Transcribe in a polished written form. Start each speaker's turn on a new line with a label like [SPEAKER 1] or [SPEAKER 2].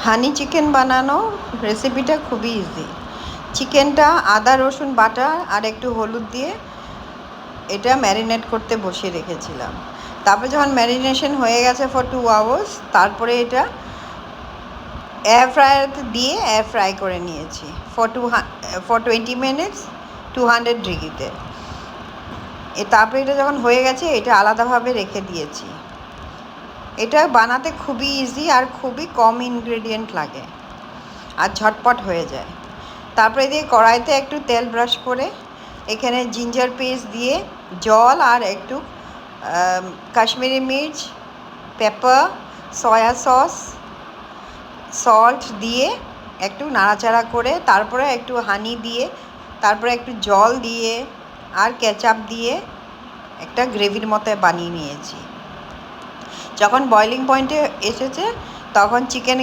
[SPEAKER 1] হানি chicken বানানো রেসিপিটা খুবই ইজি। চিকেনটা আদা রসুন বাটা আর একটু হলুদ দিয়ে এটা ম্যারিনেট করতে বসিয়ে রেখেছিলাম। তারপরে যখন ম্যারিনেশন হয়ে গেছে ফর 2 আওয়ার্স, তারপরে এটা এয়ার ফ্রায়ারতে দিয়ে এয়ার ফ্রাই করে নিয়েছি ফর 20 মিনিটস 200 ডিগ্রিতে। তারপরে এটা যখন হয়ে গেছে এটা আলাদাভাবে রেখে দিয়েছি। এটা বানাতে খুবই ইজি আর খুবই কম ইনগ্রেডিয়েন্ট লাগে আর ঝটপট হয়ে যায়। তারপরে দিয়ে কড়াইতে একটু তেল ব্রাশ করে এখানে জিঞ্জার পেস্ট দিয়ে জল আর একটু কাশ্মীরি মির্চ, পেপার, সয়া সস, সল্ট দিয়ে একটু নাড়াচাড়া করে তারপরে একটু হানি দিয়ে তারপরে একটু জল দিয়ে আর কেচাপ দিয়ে একটা গ্রেভির মতো বানিয়ে নিয়েছি। যখন বয়লিং পয়েন্টে এসেছে তখন চিকেন